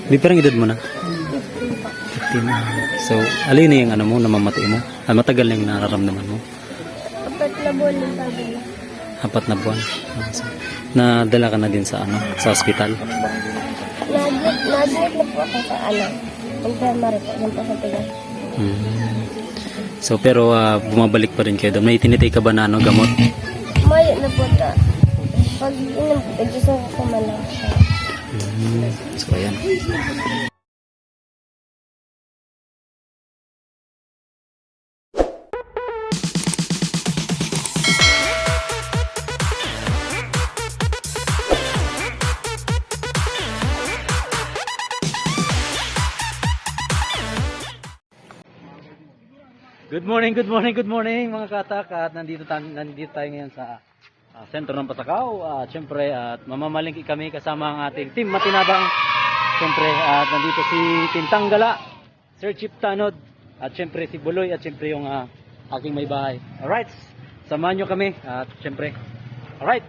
Di parang edad mo na? 15 pa. 15 na. So, alin na yung ano mo, namamati mo? Matagal na yung nararamdaman mo? Apat na buwan ng tabi. 4 na buwan. So, nadala ka na din sa ano, sa ospital? Nag-admit na po ako sa infirmary po, dun po sa Tigas. Hmm. So, pero bumabalik pa rin kayo doon. May tinitake ka ba na ano, gamot? Mayo na po ta. Pag inom po, nag-isang ko man lang siya. So, ayan. Good morning mga katak. At nandito tayo ngayon sa sentro ng Pasakaw. At syempre, mamamalingki kami kasama ang ating team Matinabang. Syempre, at nandito si Team Tanggala, Sir Chip Tanod, at syempre si Buloy, at syempre yung aking may bahay. Alright, samahan nyo kami. At syempre, alright.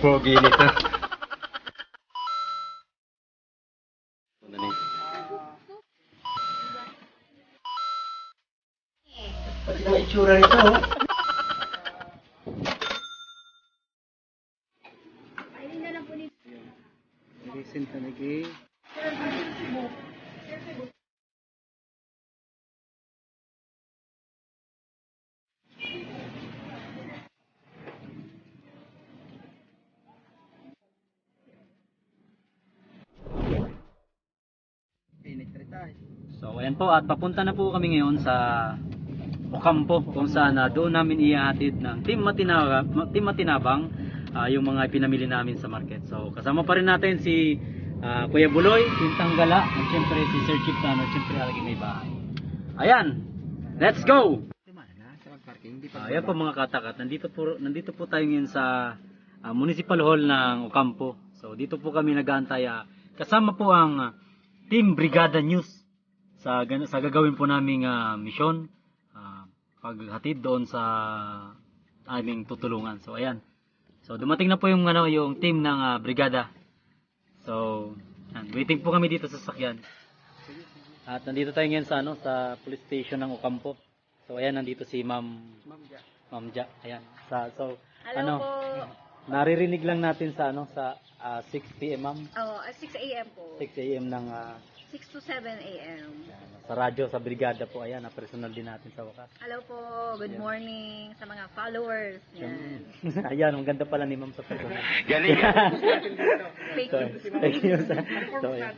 Pogi nito. Pati ang itsura nito, oh. Recent na lagi. So ayan po, at papunta na po kami ngayon sa Ocampo, kung saan doon namin ihahatid ng Team Matinabang yung mga pinamili namin sa market. So kasama pa rin natin si Kuya Buloy, Team Tanggala, at syempre si Sir Chip Tanod, syempre lagi may bahay. Ayan, let's go! Ayan po mga katakat, nandito po tayo ngayon sa Municipal Hall ng Ocampo. So dito po kami nag-aantay, kasama po ang Team Brigada News sa gagawin po naming misyon, paghatid doon sa aming tutulungan. So ayan. So dumating na po yung yung team ng brigada. So waiting po kami dito sa sasakyan. At nandito tayo ngayon sa sa police station ng Ocampo. So ayan, nandito si Ma'am Ja. Ayan. So Hello po. naririnig lang natin sa sa 6 PM ma'am. 6 a.m. po. 6 AM ng 6 to 7 a.m. sa radyo, sa brigada po. Ayan, personal din natin sa wakas. Hello po. Good morning sa mga followers. Yan. Ayan, ang ganda pala ni ma'am sa personal. Galing. Fake So, news. thank you. So, ayan.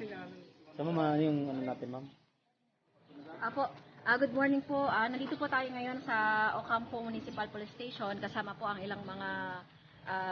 So, ma'am, yung natin, ma'am? Apo, good morning po. Nandito po tayo ngayon sa Ocampo Municipal Police Station. Kasama po ang ilang mga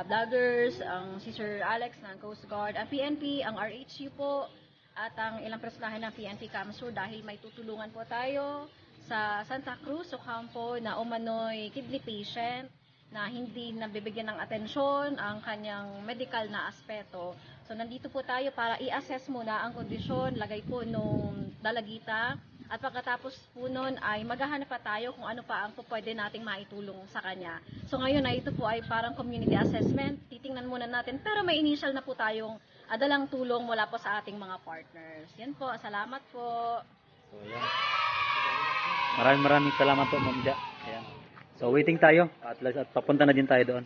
vloggers, ang si Sir Alex ng Coast Guard, ang PNP, ang RHU po, at ang ilang personahe ng PNP Camsur dahil may tutulungan po tayo sa Santa Cruz, Ocampo, na umano'y kidney patient na hindi nabibigyan ng atensyon ang kanyang medical na aspeto. So nandito po tayo para i-assess muna ang kondisyon, lagay po nung dalagita, at pagkatapos po nun ay maghahanap pa tayo kung ano pa ang pwede nating maitulong sa kanya. So ngayon ay ito po ay parang community assessment, titingnan muna natin, pero may initial na po tayong dalang tulong mula po sa ating mga partners. Yan po, salamat po. So, ayan. Maraming salamat po, Ma'am Ja. Ayan. So, waiting tayo. At papunta na din tayo doon.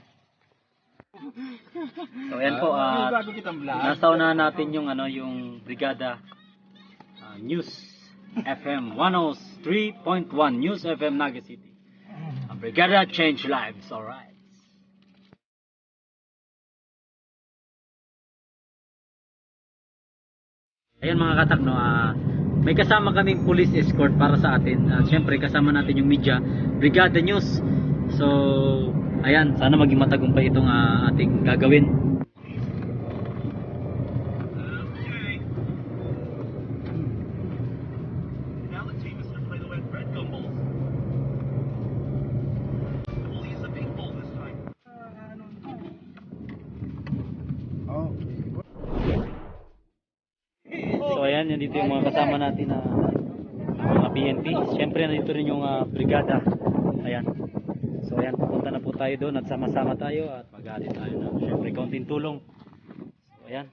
So, ayan po. Nasa unahan natin yung, yung Brigada News FM 103.1 News FM Naga City. Brigada Change Lives. Alright. Ayan mga katak, may kasama kaming police escort para sa atin. Siyempre kasama natin yung media, Brigada News. So, ayan, sana maging matagumpay itong ating gagawin. ayan, yan dito yung mga kasama natin na mga PNP. Siyempre, nandito rin yung brigada. Ayan. So, ayan, pupunta na po tayo doon at sama-sama tayo at mag-alit tayo na siyempre kaunting tulong. So, ayan.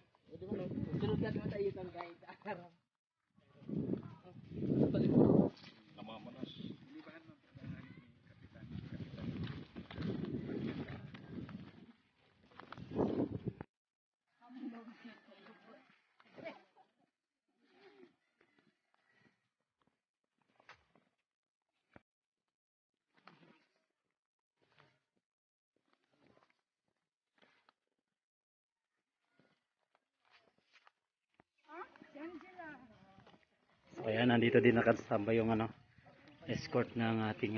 So ayan, nandito din nakasamba yung escort ng ating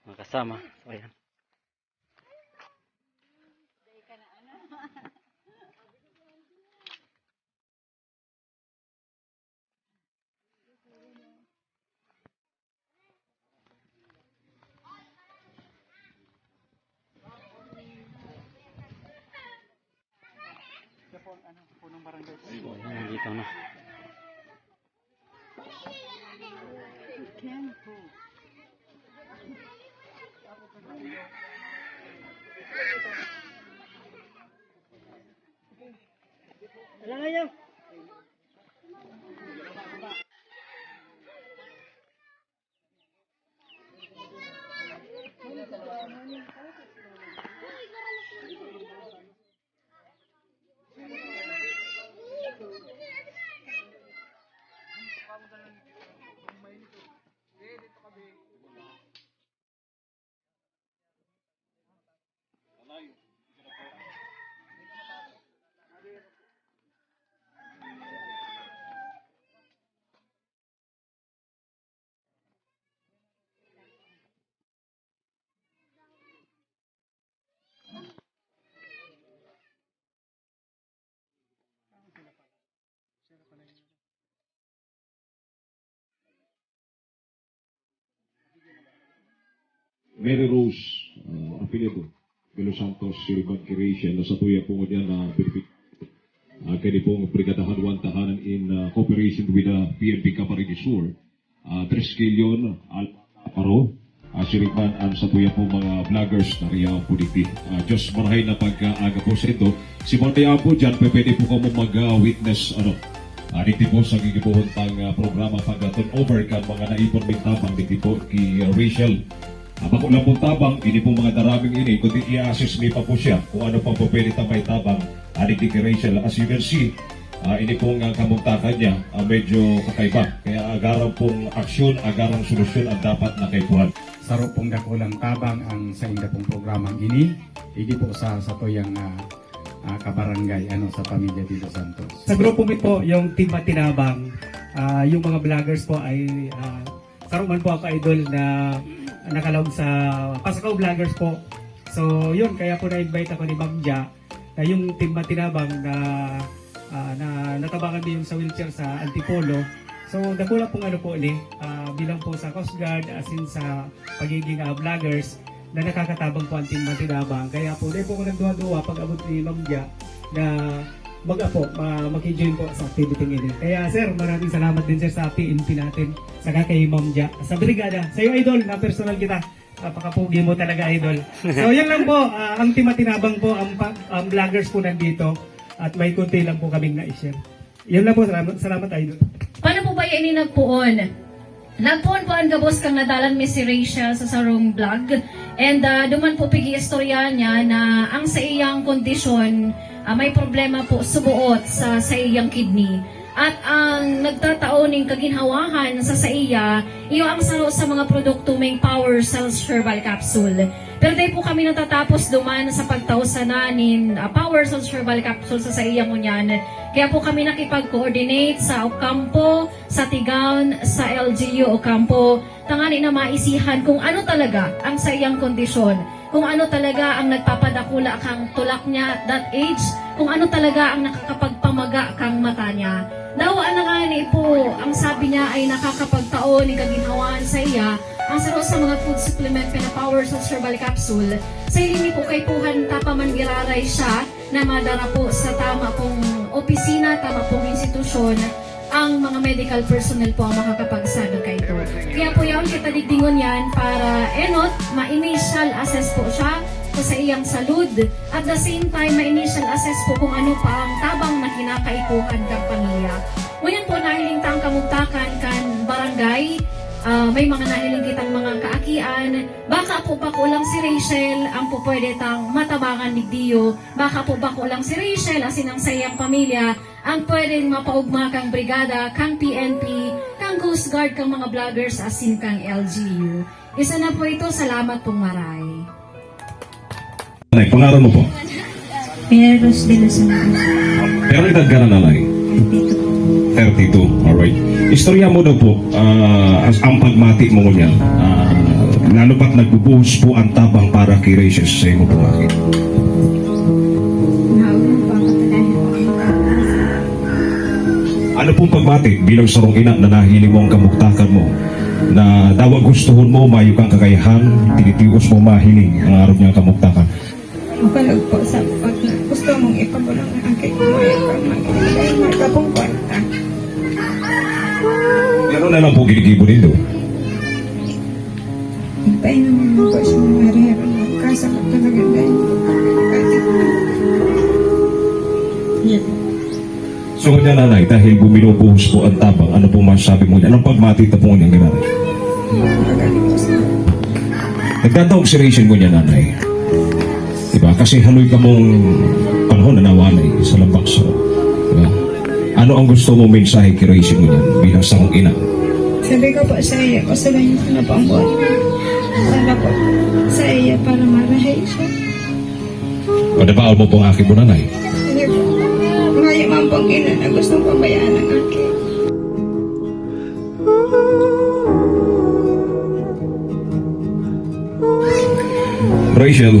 mga kasama. So ayan. So ayan, nandito na. Mary Rose Apelido de Los Santos Siriban Kirisha na sa tuya po niya na benefit kaya pong brigadahan tahanan in cooperation with the PNP Camarines Sur 3 kilyon Alparo Siriban ang sa tuya po mga vloggers na riyaw po dito Diyos marahay na pag-aga po sa ito si Monday po dyan pwede po kamo mag-witness dito po sa gigibuhon pang programa pag-turnover ka mga naipon mintabang dito po ki Rachel Ako lang po tabang, ini po mga daraming ini, kundi i-assess me pa po siya kung ano pa po pwede tamay tabang adik ni Rachel. As you can see, ini pong kamuntakan niya medyo kakaiba. Kaya agarang pong aksyon, agarang solusyon ang dapat na kaipuhan. Saro pong dakulang tabang ang sa inda pong programang ini, hindi po sa toyang kabarangay sa pamilya dito Santos. Sa grupo po, yung Team Matinabang, yung mga vloggers po ay karuman po ako idol na nakalawag sa Pasakaw Vloggers po. So yun, kaya po na-invite ako ni Ma'am Ja na yung Team Matinabang na natabangan din yung sa wheelchair sa Antipolo. So dakula pong po bilang po sa Coast Guard as in sa pagiging vloggers na nakakatabang po ang Team Matinabang. Kaya po dahil po ko nagduwa-duwa pag abot ni Ma'am Ja na maki-join po sa activity ngayon. Kaya sir, maraming salamat din sir sa PNP natin, saka kay Ma'am Ja, sa brigada. Sa iyo idol, na personal kita, napakapugi mo talaga idol. So yan lang po, ang Team Matinabang po, ang vloggers po nandito, at may kunti lang po kaming na-share. Yan lang po, salamat idol. Paano po ba yan nagpuon? Nagpuon po ang gabos kang nadalan mi si Rachel sa sarong vlog. And duman po pigi istorya niya na ang sa iyang kondisyon, may problema po subuot sa iyang kidney. At ang nagtataon ng kaginhawahan sa iya, iyo ang saro sa mga produkto may Power Cells Herbal Capsule. Pero dahil po kami natatapos duman sa pagtausanan Power Cells Herbal Capsule sa iya ngunyan. Kaya po kami nakipag-coordinate sa Ocampo, sa Tigaon, sa LGU Ocampo. Tangani na maisihan kung ano talaga ang sa iyang kondisyon. Kung ano talaga ang nagpapadakula kang tulak niya at that age, kung ano talaga ang nakakapagpamaga kang mata niya. Dawaan na nga po, ang sabi niya ay nakakapagtaon ni kaginhawaan sa iya, ang saro sa mga food supplement na Power Cells Herbal Capsule. Sa ilini po kay Puhan tapaman giraray siya na madara po sa tama pong opisina, tama pong institusyon, ang mga medical personnel po ang makakapagsabi kayo. Kaya po yan, kita digdingon yan para enot, ma-initial assess po siya sa iyang salud. At the same time, ma-initial assess po kung ano pa ang tabang na kinakaikuhan kang pamilya. Ngayon po, nahiling tang kamugtakan kan barangay, may mga nahiling kitang mga kaakian. Baka po ba kulang si Rachel ang po pwede tang matabangan ni Dio. Baka po ba kulang si Rachel asin ang sayang pamilya ang pwedeng mapaugma kang brigada, kang PNP, kang Coast Guard, kang mga vloggers asin kang LGU. Isa na po ito, salamat pong maray. Nanay, pangalan mo po? Peros de los Santos. Pero edad ka na, nanay? 32, alright. Istorya mo daw po, ang pagmati mo niyan, lalo pat nagbubuhos po ang tabang para kay Rachel sa iyo mo po bakit? Ano pong pagmati bilang sarong ina na nahiling mo ang kamuktakan mo na daw gustuhon mo, mayo kang kakayahan, tinitiwas mo mahiling ang araw niyang kamuktakan? Makalog po sa pag gusto mong ipabulang ang aking mga dahil magkapong kwarta. Ano na lang po ginigibo nito? Hintay naman po sa mga rehero na kasakot talaga dahil So kanya nanay, dahil buminubuhos po ang tabang, ano po masasabi mo niya? Anong pagmati na po niyang ginanay? magaling po sa Nagdadaog si Rachel mo niya nanay. Diba? Kasi haloy ka mong panahon na nawanay sa lambakso. Diba? Ano ang gusto mong mensahe kay Rachel mo niyan bilang sarong ina? sabi ko po sa iya, kasalanan ko na po ang buwan. Sana po sa iya para marahay siya. O nabaal mo po ang aking mo nanay? Hindi po. Ngayon man pong ina na gustong pabayaan ng akin. Rachel,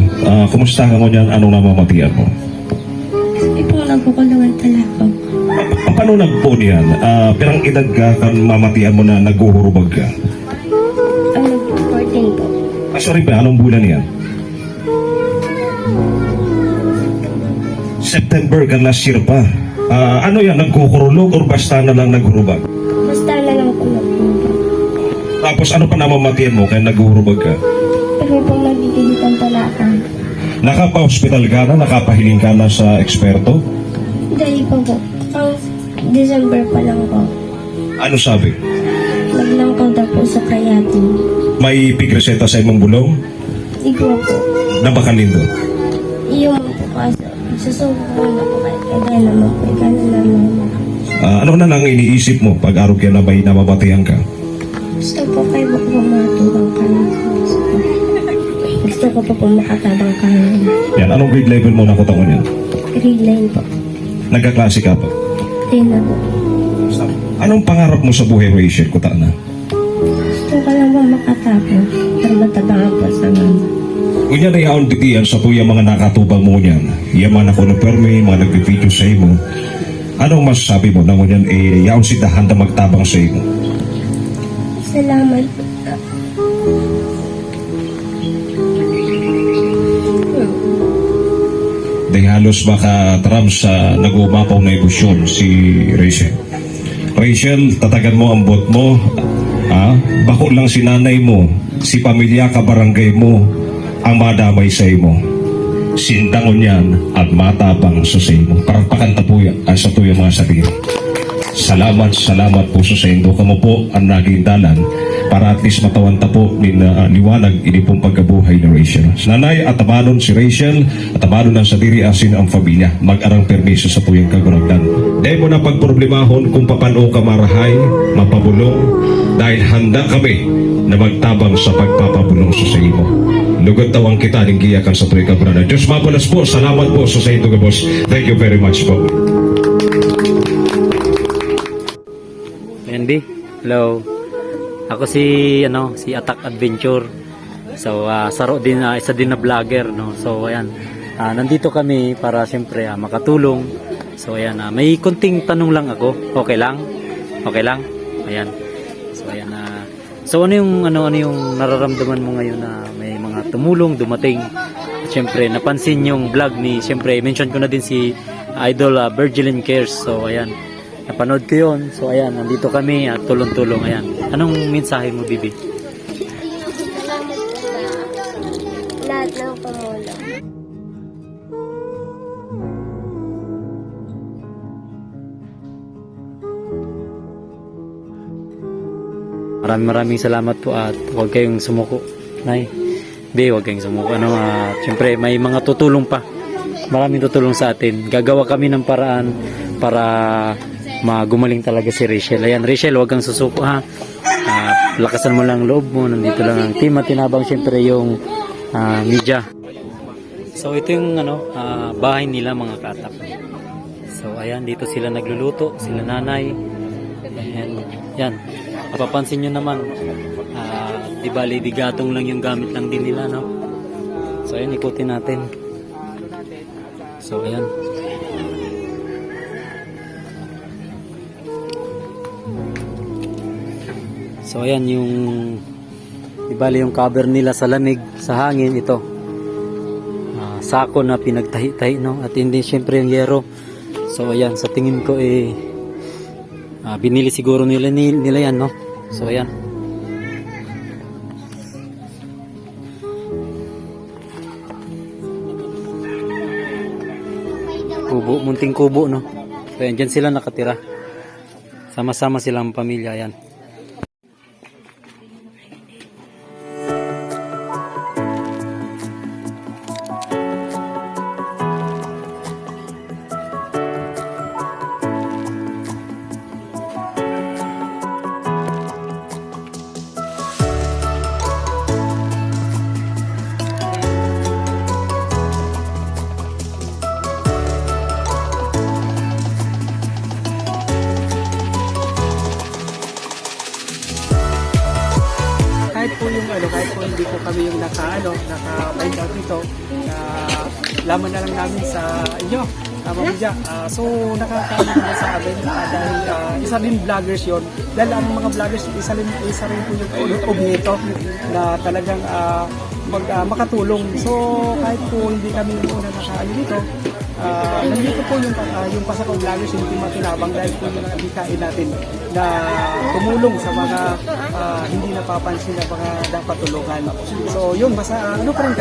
kumusta ka mo niyan? Anong namamatian mo? Hindi po nagkukulungan talaga. Paano nagpo niyan? Pirang edad ka kan mamatian mo na naghuhurubag ka? Ano po, 14 po. Sorry pa, anong bulan yan? September ka last year pa. Ano yan, nagkukurulog or basta na lang naghurubag? Basta na lang po nagpunta. Tapos ano pa namamatian mo kaya naghurubag ka? Pero po nagdidigitan talaga. Nakapa-hospital ka na? Nakapahiling ka na sa eksperto? Dahil po po, ang December pa lang po. Ano sabi? Naglangkaw daw po sa kayatin. May pigreseta sa imong bulong? Hindi ko po. Nabakalindot. Yung po kaso, susubukan na po kayo. Kaya naman po, gano'n naman. Ano na lang iniisip mo pag araw ka na may namamatihan ka? Gusto po kayo po matubang kami. Gusto ko po makatabang kami. Yan, anong grade level mo nakuta mo niyan? Grade line po. Nagkaklase ka pa? Hindi na po. Anong pangarap mo sa buhay, Rachel? Kuta na. Gusto ko lang po makatapos. Para matabangan po sa mama. Kunya na yaon titian sa tuya mga nakatubang mo niyan. Yaman ako ng permi, mga nagpipidyo sa imo. Anong masasabi mo na mo niyan yaon si dahan na magtabang sa imo? Salamat po. Dahil halos makataram sa nag-umapaw na emosyon si Rachel. Rachel, tatagan mo ang bot mo. Bako lang si nanay mo, si pamilya ka barangay mo, ang madamay sa imo. Sintangon yan at matapang sa imo. Parang po yan sa tuyo mga sabihin. Salamat po sa indo. Kamo po ang naging dalan para at least matawanta po ni liwanag ini pong pagkabuhay ni Rachel. Nanay, atabanon si Rachel, atabanon ang sa diri asin ang pamilya. Mag-arang permiso sa tuyong kaguragdan. Dahil mo na pagproblemahon kung papano ka marahay, mapabulong, dahil handa kami na magtabang sa pagpapabulong sa imo. Lugod tawang kita ng giyakan sa tuyong kaguragdan. Diyos mapulas po, salamat po sa indo, boss. Thank you very much po. Andy, hello. Ako si Attack Adventure. So saro din isa din na vlogger no. So ayan. Nandito kami para siyempre makatulong. So ayan, may konting tanong lang ako. Okay lang? Okay lang? Ayan. So ayan so ano yung nararamdaman mo ngayon na may mga tumulong, dumating. At siyempre napansin yung vlog ni, siyempre mention ko na din si Idol Virgilin Cares. So ayan. napanood ko yun. So ayan, nandito kami at tulong-tulong. Ayan. Anong mensahe mo, Bibi? Salamat po sa lahat ng tumulong. Maraming salamat po at huwag kayong sumuko. Nay, huwag kayong sumuko. At syempre, may mga tutulong pa. Maraming tutulong sa atin. Gagawa kami ng paraan para magumaling talaga si Rachel. Ayan, Rachel, huwag kang susuko ha. Lakasan mo lang loob mo. Nandito lang ang Team Matinabang, syempre yung media. So ito yung bahay nila mga katak. So ayan, dito sila nagluluto, sila nanay. And yan, mapapansin nyo naman, di bali bigatong lang yung gamit lang din nila, no? So ayan, ikutin natin. So ayan. So ayan yung di bali yung cover nila sa lamig, sa hangin ito. Sako na pinagtahi-tahi, no? At hindi syempre yung yero. So ayan, sa tingin ko binili siguro nila yan, no? So ayan. Kubo, munting kubo, no? So ayan, dyan sila nakatira. Sama-sama silang pamilya, ayan. Kahit po hindi po kami yung naka-find out dito, laman na lang namin sa inyo, Media. So nakakaano naman sa amin dahil isa rin vloggers yon. Dahil ang mga vloggers, isa rin po yung objeto na talagang makatulong. So kahit po hindi kami yung una nakaano dito, nandito po yung Pasakaw Vloggers, yung Team Matinabang, dahil po yung nakikain natin na tumulong sa mga hindi napapansin na mga dapat tulungan. So yun, masaya pa rin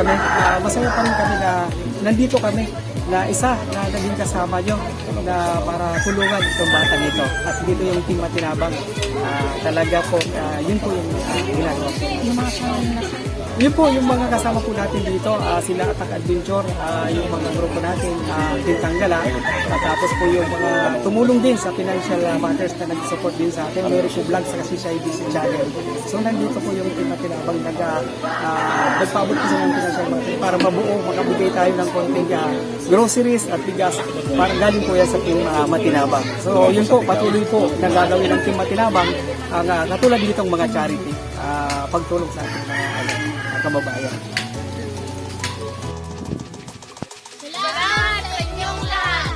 kami na nandito kami, na isa na naging kasama nyo na para tulungan itong batang ito. At dito yung Team Matinabang, talaga po, yun po yung ginagawa. Yun po yung mga kasama po natin dito, sila Attack Adventure, yung mga grupo natin, Tintanggala, at tapos po yung mga tumulong din sa financial matters na nag-support din sa atin, meron po vlog sa Kasisha ABC channel. So nandito po yung Team Matinabang nagpaabot po sila ng financial matters para mabuo, makabigay tayo ng konting groceries at bigas para galing po yan sa Team Matinabang. So yun po, patuloy po na gagawin ng Team Matinabang ang katulad ditong mga charity, pagtulong sa ating mga kababayan. Salamat sa inyong lahat!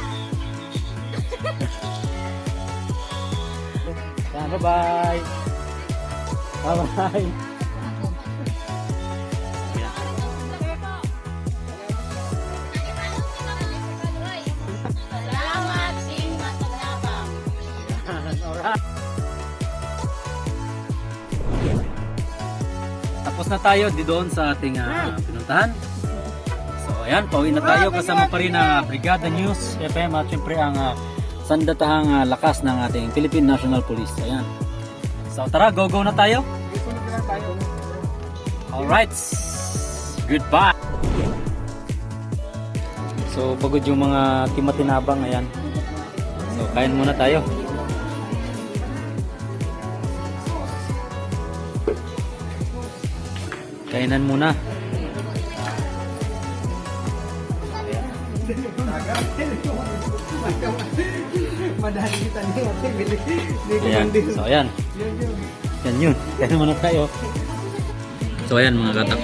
Bye-bye! Bye-bye! Salamat, Team Matinabang! Tapos na tayo doon sa ating pinuntahan. So ayan, pauwi na tayo kasama pa rin ang Brigada News FM at syempre ang sandatahang lakas ng ating Philippine National Police. Ayan. So tara, go na tayo. Alright. Goodbye. So pagod yung mga Team Matinabang, ayan. So kain muna tayo. Kainan muna. Ayan. So ayan. Yan yun. Kainan muna tayo. So ayan mga katak.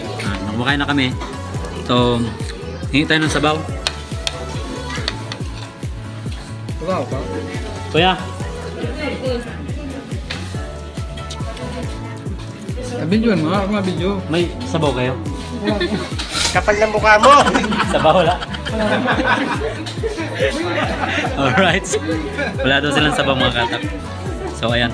Kumakain na kami. So hingi tayo ng sabaw. Wow, Kuya. Video mga video. May sabaw kayo? Kapal ng mukha mo! Sabaw wala. Alright. Wala daw silang sabang mga katak. So, ayan.